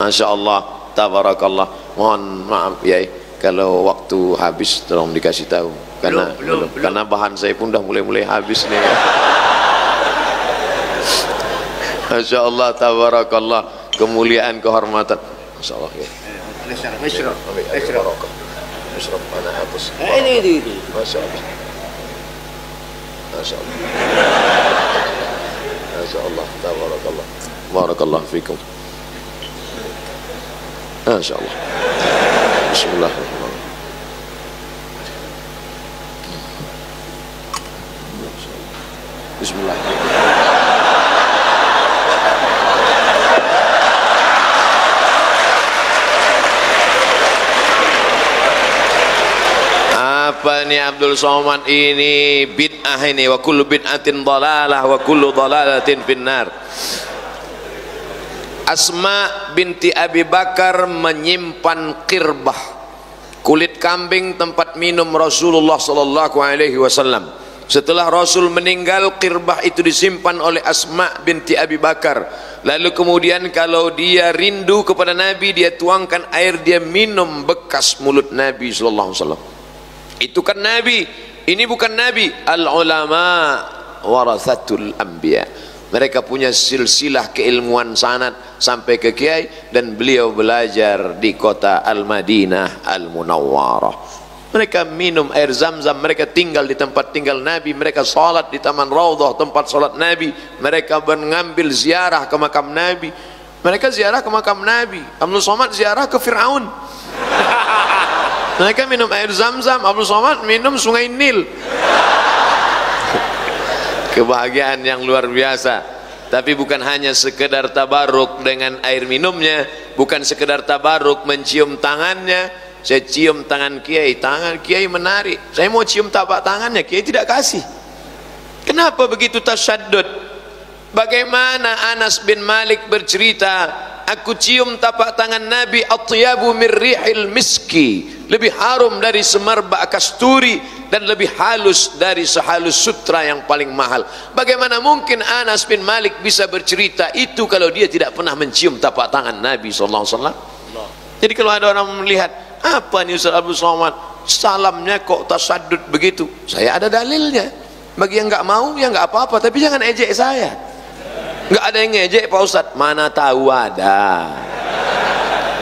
Masya Allah, tabarakallah. Mohon maaf ya, kalau waktu habis tolong dikasih tahu, karena belum. Karena bahan saya pun udah mulai habis nih. Masya Allah, tabarakallah, kemuliaan, kehormatan. Masya Allah ya. Isyraf mana hapus. Ini. Masya Allah. Masya Allah. Masya Allah, tabarakallah. Barakallah fikum. Masya Allah. Bismillahirrahmanirrahim. Bismillahirrahmanirrahim. Apa nih Abdul Somad ini? Bid'ah ini. Wa kullu bid'atin dhalalah wa kullu dhalalatin finnar. Asma binti Abi Bakar menyimpan qirbah, kulit kambing tempat minum Rasulullah sallallahu alaihi wasallam. Setelah Rasul meninggal, qirbah itu disimpan oleh Asma binti Abi Bakar. Lalu kemudian kalau dia rindu kepada Nabi, dia tuangkan air, dia minum bekas mulut Nabi sallallahu alaihi wasallam. Itu kan Nabi, ini bukan Nabi. Al ulama warathatul anbiya. Mereka punya silsilah keilmuan sanad sampai ke kiai, dan beliau belajar di kota Al-Madinah Al-Munawwarah. Mereka minum air Zam-Zam, mereka tinggal di tempat tinggal Nabi, mereka salat di Taman Raudhah tempat salat Nabi, mereka mengambil ziarah ke makam Nabi, mereka ziarah ke makam Nabi. Abdul Somad ziarah ke Fir'aun. Mereka minum air Zam-Zam, Abdul Somad minum sungai Nil. Kebahagiaan yang luar biasa. Tapi bukan hanya sekedar tabaruk dengan air minumnya, bukan sekedar tabaruk mencium tangannya. Saya cium tangan kiai, tangan kiai menarik, saya mau cium tapak tangannya, kiai tidak kasih. Kenapa begitu tasyaddud? Bagaimana Anas bin Malik bercerita, aku cium tapak tangan Nabi, atyabu min rihil miski, lebih harum dari semerbak kasturi, dan lebih halus dari sehalus sutra yang paling mahal. Bagaimana mungkin Anas bin Malik bisa bercerita itu kalau dia tidak pernah mencium tapak tangan Nabi SAW? Jadi kalau ada orang melihat, apa nih Ustaz Abdul Somad, salamnya kok tasaddud begitu, saya ada dalilnya. Bagi yang nggak mau, ya nggak apa-apa, tapi jangan ejek saya. Nggak ada yang ngejek Pak Ustadz, mana tahu ada.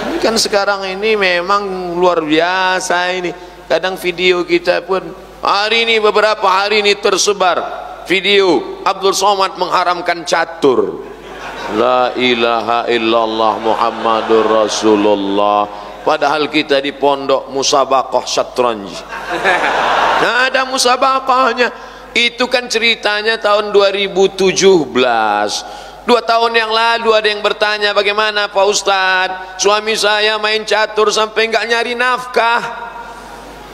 Ini kan sekarang ini memang luar biasa ini. Kadang video kita pun hari ini, beberapa hari ini tersebar video Abdul Somad mengharamkan catur. La ilaha illallah Muhammadur Rasulullah. Padahal kita di pondok musabaqah syatranj. Nah, ada musabaqahnya. Itu kan ceritanya tahun 2017. 2 tahun yang lalu ada yang bertanya, bagaimana Pak Ustadz, suami saya main catur sampai nggak nyari nafkah,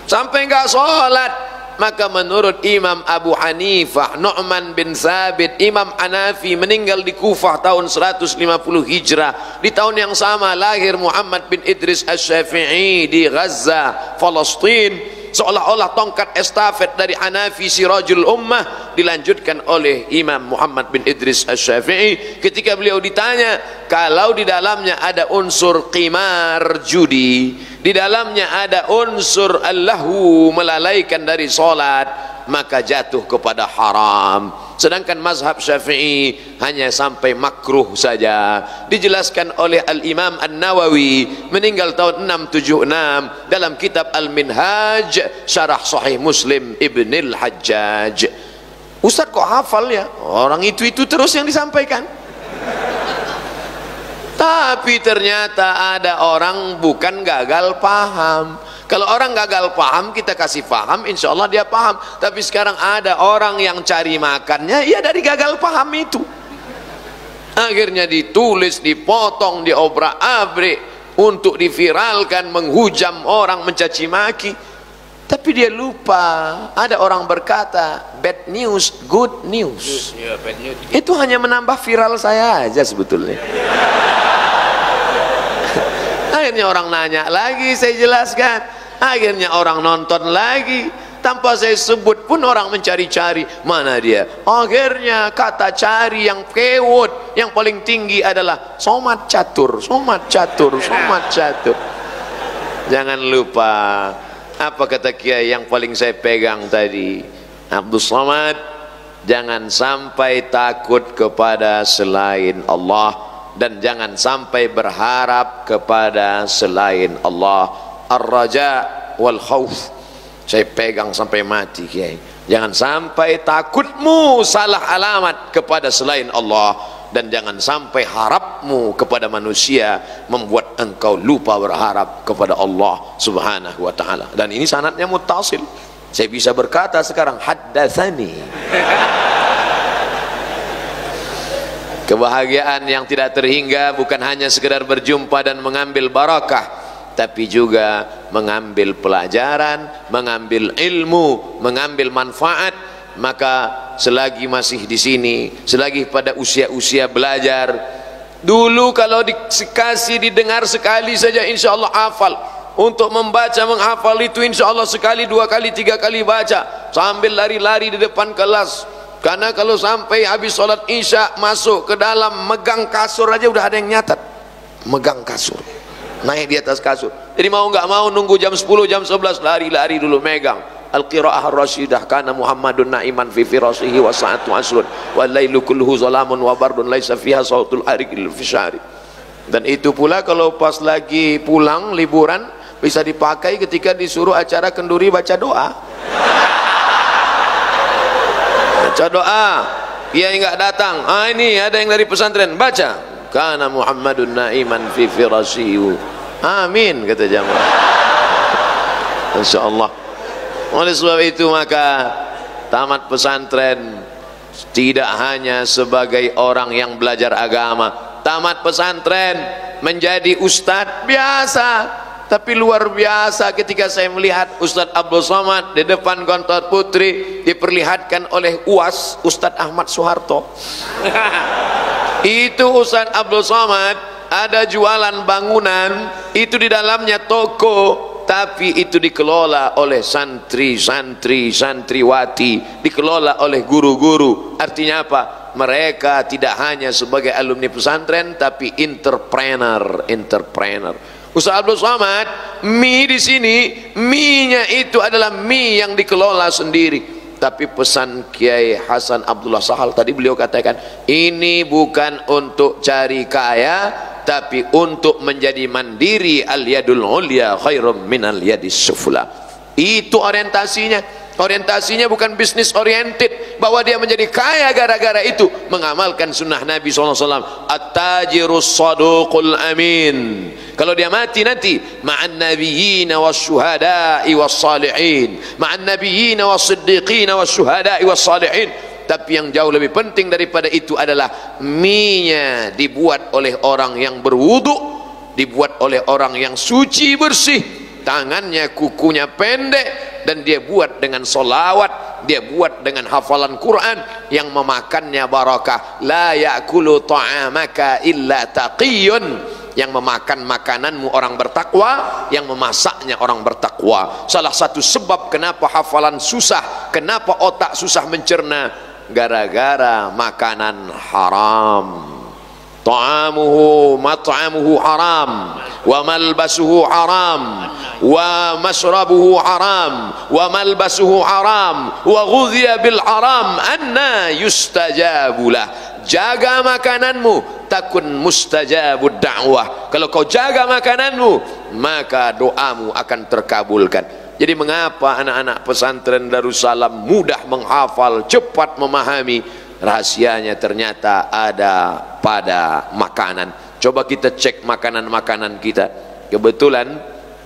sampai nggak sholat. Maka menurut Imam Abu Hanifah, Nu'man bin Thabit, Imam Hanafi, meninggal di Kufah tahun 150 Hijrah. Di tahun yang sama lahir Muhammad bin Idris Asy-Syafi'i di Gaza, Palestina. Seolah-olah tongkat estafet dari Hanafi Sirajul Ummah dilanjutkan oleh Imam Muhammad bin Idris Asy-Syafi'i. Ketika beliau ditanya, kalau di dalamnya ada unsur qimar, judi, di dalamnya ada unsur allahu, melalaikan dari solat, maka jatuh kepada haram. Sedangkan mazhab Syafi'i hanya sampai makruh saja. Dijelaskan oleh Al-Imam An-Nawawi, meninggal tahun 676, dalam kitab Al-Minhaj Syarah Sahih Muslim Ibnil Hajjaj. Ustaz kok hafal ya? Orang itu terus yang disampaikan. Tapi ternyata ada orang bukan gagal paham. Kalau orang gagal paham, kita kasih paham, insya Allah dia paham. Tapi sekarang ada orang yang cari makannya ya dari gagal paham itu. Akhirnya ditulis, dipotong, diobrak-abrik untuk diviralkan, menghujam orang, mencaci maki. Tapi dia lupa, ada orang berkata bad news, good news. Itu hanya menambah viral saya aja sebetulnya. Akhirnya orang nanya lagi, saya jelaskan. Akhirnya orang nonton lagi. tanpa saya sebut pun orang mencari-cari mana dia. Akhirnya kata cari yang keyword yang paling tinggi adalah somat catur, somat catur, somat catur. Jangan lupa apa kata Kiai yang paling saya pegang tadi, Abdul Somad, jangan sampai takut kepada selain Allah dan jangan sampai berharap kepada selain Allah. Ar-raja wal khauf, saya pegang sampai mati Kiai. Jangan sampai takutmu salah alamat kepada selain Allah, dan jangan sampai harapmu kepada manusia membuat engkau lupa berharap kepada Allah subhanahu wa ta'ala. Dan ini sanadnya muttasil, saya bisa berkata sekarang haddatsani. Kebahagiaan yang tidak terhingga bukan hanya sekedar berjumpa dan mengambil barakah, tapi juga mengambil pelajaran, mengambil ilmu, mengambil manfaat. Maka selagi masih di sini, selagi pada usia-usia belajar, dulu kalau dikasih didengar sekali saja insya Allah hafal. Untuk membaca menghafal itu insya Allah sekali, 2 kali, 3 kali baca sambil lari-lari di depan kelas. Karena kalau sampai habis sholat isya masuk ke dalam megang kasur aja udah ada yang nyatat, megang kasur, naik di atas kasur. Jadi mau nggak mau nunggu jam 10, jam 11 lari-lari dulu megang al-qiraah ar-rasyidah, kana Muhammadun na'iman fi firasihi wa sa'atu asrun wal lailu kulluhu zalamun wa bardun laisa fiha sautul arikil fishari. Dan itu pula kalau pas lagi pulang liburan bisa dipakai ketika disuruh acara kenduri baca doa. Baca doa, dia enggak datang, ini ada yang dari pesantren, baca kana Muhammadun na'iman fi firasihi, amin kata jamaah. insyaallah. Oleh sebab itu maka tamat pesantren tidak hanya sebagai orang yang belajar agama, tamat pesantren menjadi ustadz biasa. Tapi luar biasa ketika saya melihat Ustadz Abdul Somad di depan Gontor Putri diperlihatkan oleh UAS Ustadz Ahmad Soeharto. Itu Ustadz Abdul Somad ada jualan bangunan, itu di dalamnya toko, tapi itu dikelola oleh santri-santri, santriwati, dikelola oleh guru-guru. Artinya apa? Mereka tidak hanya sebagai alumni pesantren tapi entrepreneur. Ustaz Abdul Somad, mie di sini, mie-nya itu adalah mie yang dikelola sendiri. Tapi pesan Kiai Hasan Abdullah Sahal tadi, beliau katakan, ini bukan untuk cari kaya, tapi untuk menjadi mandiri. Al-yadul ulya khairum minal yadis sufla. Itu orientasinya. Orientasinya bukan bisnis oriented, bahwa dia menjadi kaya gara-gara itu mengamalkan sunnah Nabi SAW. At-tajirus saduqul amin. Kalau dia mati nanti ma'an nabiyina wasyuhada'i wassalihin, ma'an nabiyina wassiddiqina wasyuhada'i wassalihin. Tapi yang jauh lebih penting daripada itu adalah mie-nya dibuat oleh orang yang berwudu, dibuat oleh orang yang suci bersih, tangannya kukunya pendek, dan dia buat dengan solawat, dia buat dengan hafalan Quran yang memakannya barakah. La ya'kulu ta'amaka illa taqiyun. Yang memakan makananmu orang bertakwa, yang memasaknya orang bertakwa. Salah satu sebab kenapa hafalan susah, kenapa otak susah mencerna, gara-gara makanan haram. Ta'amuhu mat'amuhu haram, wa malbasuhu haram, wa masrabuhu haram, wa malbasuhu haram, wa ghudhiya bil haram, anna yustajabulah. Jaga makananmu, takun mustajabud da'wah. Kalau kau jaga makananmu, maka doamu akan terkabulkan. Jadi mengapa anak-anak pesantren Darussalam mudah menghafal, cepat memahami? Rahasianya ternyata ada pada makanan. Coba kita cek makanan-makanan kita. Kebetulan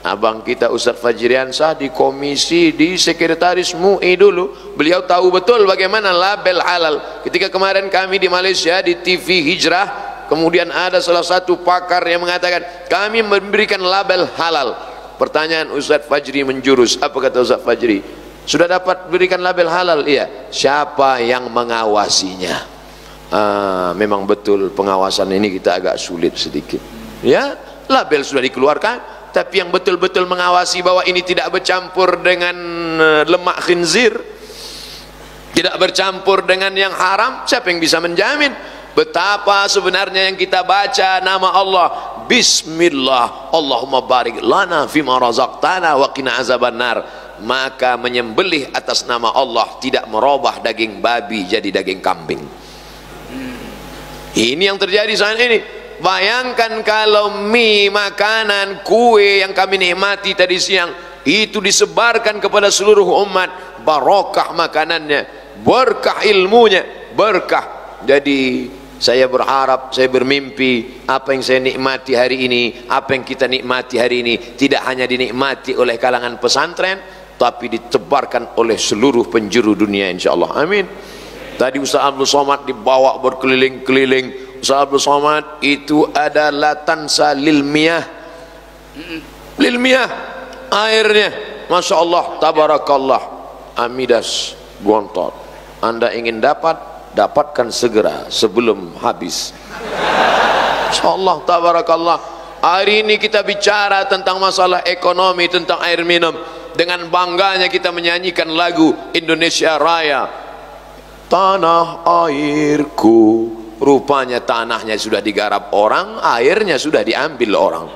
abang kita Ustaz Fajriansah di komisi, di sekretaris MUI dulu, beliau tahu betul bagaimana label halal. Ketika kemarin kami di Malaysia di TV Hijrah, kemudian ada salah satu pakar yang mengatakan kami memberikan label halal. Pertanyaan Ustaz Fajri menjurus, apa kata Ustaz Fajri? Sudah dapat berikan label halal? Iya. Siapa yang mengawasinya? Memang betul pengawasan ini kita agak sulit sedikit. Ya, label sudah dikeluarkan, tapi yang betul-betul mengawasi bahwa ini tidak bercampur dengan lemak khinzir, tidak bercampur dengan yang haram, siapa yang bisa menjamin? Betapa sebenarnya yang kita baca nama Allah, Bismillah, Allahumma barik lana fima razaqtana wa qina azabannar, maka menyembelih atas nama Allah tidak merubah daging babi jadi daging kambing. Ini yang terjadi saat ini. Bayangkan kalau mie, makanan, kue yang kami nikmati tadi siang itu disebarkan kepada seluruh umat, barokah makanannya, berkah ilmunya, berkah. Jadi saya berharap, saya bermimpi apa yang saya nikmati hari ini, apa yang kita nikmati hari ini tidak hanya dinikmati oleh kalangan pesantren, tapi ditebarkan oleh seluruh penjuru dunia, insyaallah. Amin. Tadi Ustaz Abdul Somad dibawa berkeliling-keliling. Ustaz Abdul Somad itu adalah tansa lilmiyah, lilmiyah, airnya, masya Allah, tabarakallah, Amidas Gontor. Anda ingin dapatkan segera sebelum habis, insyaallah, tabarakallah. Hari ini kita bicara tentang masalah ekonomi, tentang air minum. Dengan bangganya kita menyanyikan lagu Indonesia Raya, tanah airku. Rupanya tanahnya sudah digarap orang, airnya sudah diambil orang.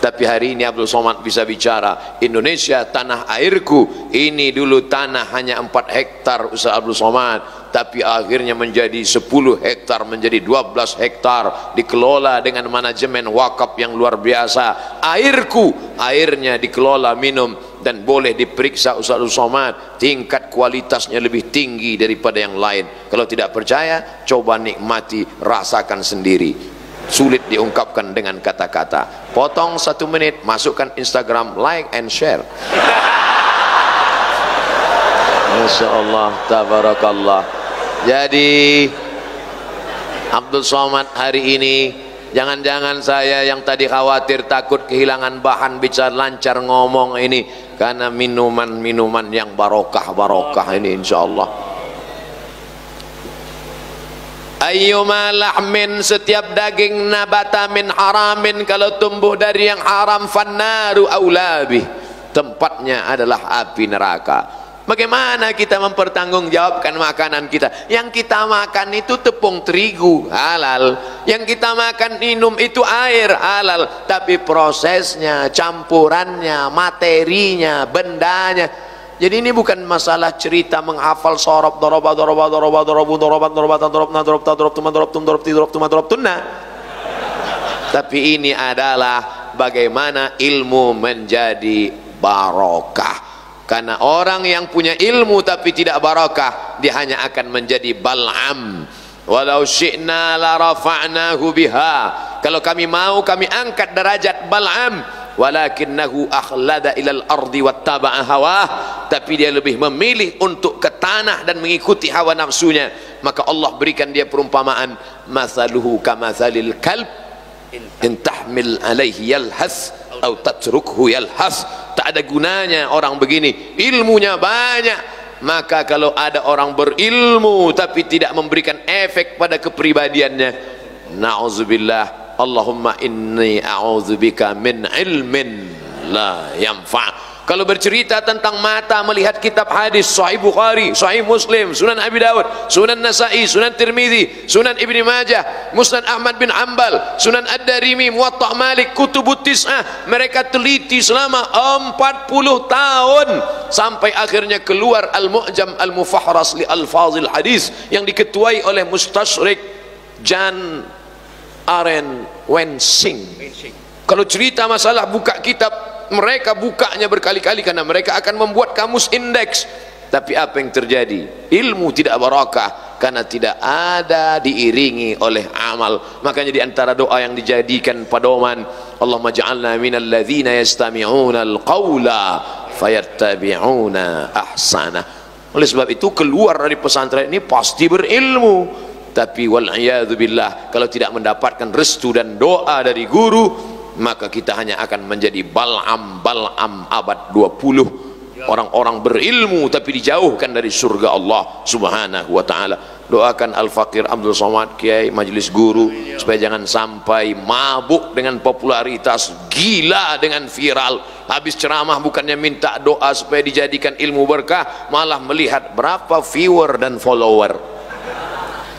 Tapi hari ini Abdul Somad bisa bicara, Indonesia tanah airku. Ini dulu tanah hanya 4 hektar Ustaz Abdul Somad, tapi akhirnya menjadi 10 hektar, menjadi 12 hektar, dikelola dengan manajemen wakaf yang luar biasa. Airku, airnya dikelola minum dan boleh diperiksa Ustaz Abdul Somad, tingkat kualitasnya lebih tinggi daripada yang lain. Kalau tidak percaya, coba nikmati, rasakan sendiri. Sulit diungkapkan dengan kata-kata. Potong 1 menit, masukkan Instagram, like and share. Masya Allah, tabarakallah. Jadi Abdul Somad hari ini, jangan-jangan saya yang tadi khawatir takut kehilangan bahan bicara lancar ngomong ini karena minuman-minuman yang barokah ini, insya Allah. Ayyuma lahmin, setiap daging nabata min haramin, kalau tumbuh dari yang haram, fannaru aulabih, tempatnya adalah api neraka. Bagaimana kita mempertanggungjawabkan makanan kita? Yang kita makan itu tepung terigu, halal. Yang kita makan minum itu air, halal. Tapi prosesnya, campurannya, materinya, bendanya. Jadi ini bukan masalah cerita menghafal sorob, tapi ini adalah bagaimana ilmu menjadi barokah. Karena orang yang punya ilmu tapi tidak barokah, dia hanya akan menjadi bal'am. Walau syi'na la rafa'nahu biha, kalau kami mau kami angkat derajat Bal'am, walakinnahu akhlada ilal ardi wattaba'a hawah, tapi dia lebih memilih untuk ke tanah dan mengikuti hawa nafsunya. Maka Allah berikan dia perumpamaan, mathaluhu kamathalil kalb in tahmil alaihi yalhas atau tatrukhu yalhas. Tak ada gunanya orang begini, ilmunya banyak. Maka kalau ada orang berilmu tapi tidak memberikan efek pada kepribadiannya, na'udzubillah, Allahumma inni a'udzubika min ilmin la yanfa'. Kalau bercerita tentang mata melihat kitab hadis, Sahih Bukhari, Sahih Muslim, Sunan Abi Dawud, Sunan Nasa'i, Sunan Tirmidzi, Sunan Ibni Majah, Musnad Ahmad bin Hanbal, Sunan Ad-Darimi, Muwatta' Malik, Kutubut Tis'ah, mereka teliti selama 40 tahun sampai akhirnya keluar Al-Mu'jam Al-Mufahras li Alfazil Hadis yang diketuai oleh Mustashrik Jan Aren Wensing. Kalau cerita masalah buka kitab, mereka bukanya berkali-kali karena mereka akan membuat kamus indeks. Tapi apa yang terjadi? Ilmu tidak barakah karena tidak ada diiringi oleh amal. Makanya di antara doa yang dijadikan pedoman, Allahumma ja'alna minal ladzina yastami'una al-qawla fayattabi'una ahsana. Oleh sebab itu keluar dari pesantren ini pasti berilmu, tapi wal-iyadzu billah kalau tidak mendapatkan restu dan doa dari guru, maka kita hanya akan menjadi Bal'am abad 20, orang-orang berilmu tapi dijauhkan dari surga Allah subhanahu wa ta'ala. doakan Al-Fakir Abdul Somad Kiai Majelis Guru supaya jangan sampai mabuk dengan popularitas, gila dengan viral, habis ceramah bukannya minta doa supaya dijadikan ilmu berkah, malah melihat berapa viewer dan follower.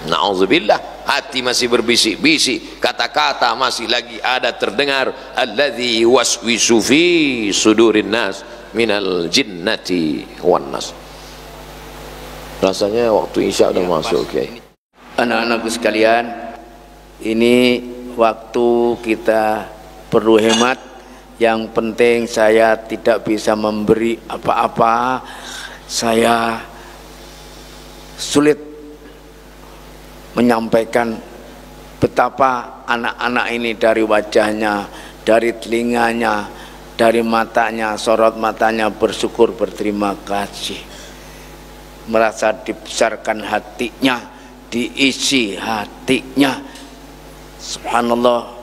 Na'udzubillah, hati masih berbisik-bisik, kata-kata masih lagi ada terdengar, alladzi waswisu fi sudurin nas minal jinnati wan nas. Rasanya waktu Isya udah masuk, Kiai. Anak-anakku sekalian, ini waktu kita perlu hemat. Yang penting saya tidak bisa memberi apa-apa. Saya sulit menyampaikan betapa anak-anak ini dari wajahnya, dari telinganya, dari matanya, sorot matanya bersyukur, berterima kasih, merasa dibesarkan hatinya, diisi hatinya. Subhanallah,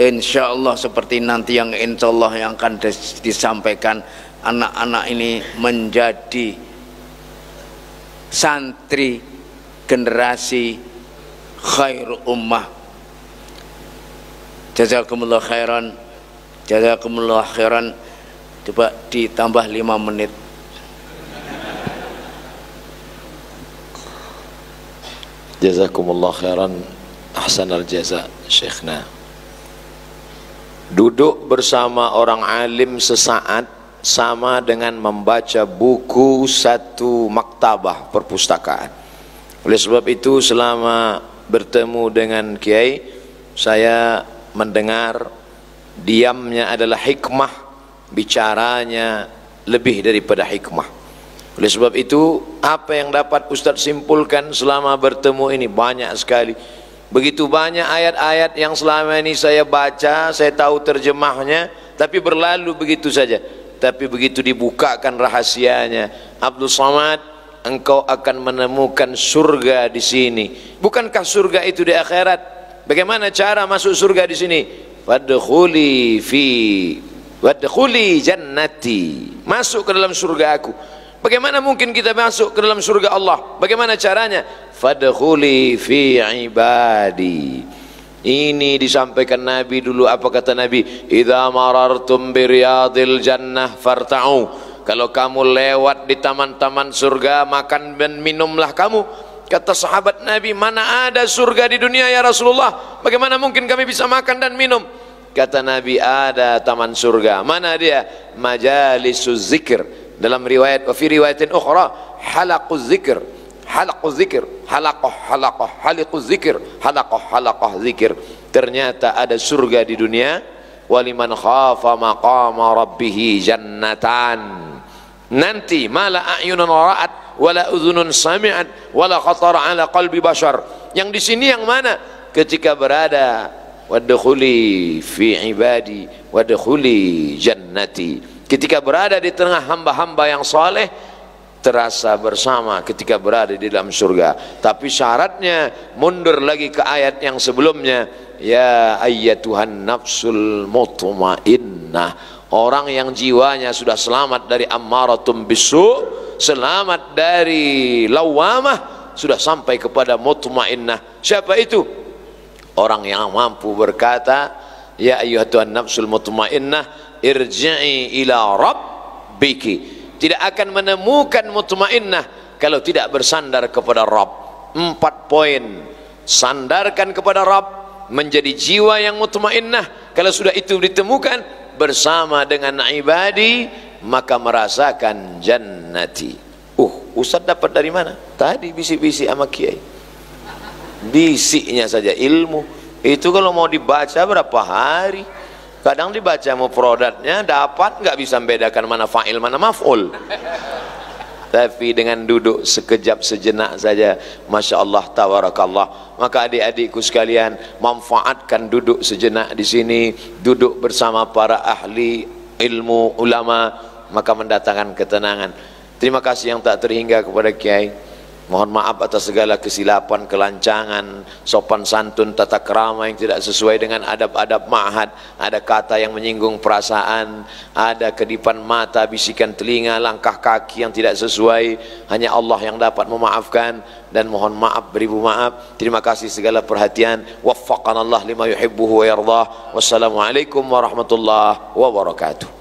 insya Allah seperti nanti yang insya Allah yang akan disampaikan, anak-anak ini menjadi santri generasi khair ummah. Jazakumullah khairan, jazakumullah khairan. Coba ditambah 5 menit. Jazakumullah khairan, ahsanal jaza Syekhna. Duduk bersama orang alim sesaat sama dengan membaca buku satu maktabah perpustakaan. Oleh sebab itu selama bertemu dengan Kiai, saya mendengar diamnya adalah hikmah, bicaranya lebih daripada hikmah. Oleh sebab itu, apa yang dapat Ustadz simpulkan selama bertemu ini banyak sekali. Begitu banyak ayat-ayat yang selama ini saya baca, saya tahu terjemahnya, tapi berlalu begitu saja. Tapi begitu dibukakan rahasianya, Abdul Somad, engkau akan menemukan surga di sini. Bukankah surga itu di akhirat? Bagaimana cara masuk surga di sini? Wadkhuli jannati. Masuk ke dalam surga aku. Bagaimana mungkin kita masuk ke dalam surga Allah? Bagaimana caranya? Fadkhuli fi ibadi. Ini disampaikan Nabi dulu. Apa kata Nabi? Idza marartum bi riyadil jannah farta'u. Kalau kamu lewat di taman-taman surga, makan dan minumlah kamu. Kata sahabat Nabi, mana ada surga di dunia ya Rasulullah? Bagaimana mungkin kami bisa makan dan minum? Kata Nabi, ada taman surga. Mana dia? Majalisuz zikr. Dalam riwayat, wa fi riwayatin ukhra, halaquz zikr, halaquz zikr, halaqah haliquz zikr, halaqah zikir. Ternyata ada surga di dunia. Waliman khafa maqama rabbih jannatan. Nanti mala a'yunun ra'at wala udhunun sami'at wala khatara ala qalbi bashar. Yang di sini yang mana? Ketika berada wadkhuli fi ibadi wadkhuli jannati. Ketika berada di tengah hamba-hamba yang saleh, terasa bersama ketika berada di dalam surga. Tapi syaratnya mundur lagi ke ayat yang sebelumnya, ya ayyatuhan nafsul mutmainnah. Orang yang jiwanya sudah selamat dari ammaratum bisu, selamat dari lawamah, sudah sampai kepada mutmainnah. Siapa itu? Orang yang mampu berkata, ya ayyatuhan nafsul mutmainnah, irji'i ila rabbiki. Tidak akan menemukan mutmainnah kalau tidak bersandar kepada Rabb. 4 poin. Sandarkan kepada Rabb, menjadi jiwa yang mutmainnah. Kalau sudah itu ditemukan bersama dengan ibadi, maka merasakan jannati. Ustaz dapat dari mana? Tadi bisik-bisik sama Kiai. Bisiknya saja ilmu. Itu kalau mau dibaca berapa hari? Kadang dibaca mufradatnya dapat, nggak bisa membedakan mana fa'il mana maf'ul. Tapi dengan duduk sekejap sejenak saja, masya Allah, tabarakallah. Maka adik-adikku sekalian, manfaatkan duduk sejenak di sini, duduk bersama para ahli ilmu ulama, maka mendatangkan ketenangan. Terima kasih yang tak terhingga kepada Kiai. Mohon maaf atas segala kesilapan, kelancangan, sopan santun, tata krama yang tidak sesuai dengan adab-adab ma'had. Ada kata yang menyinggung perasaan, ada kedipan mata, bisikan telinga, langkah kaki yang tidak sesuai. Hanya Allah yang dapat memaafkan, dan mohon maaf beribu maaf. Terima kasih segala perhatian. Waffaqanallah lima yuhibbuhu wa yardah. Wassalamualaikum warahmatullahi wabarakatuh.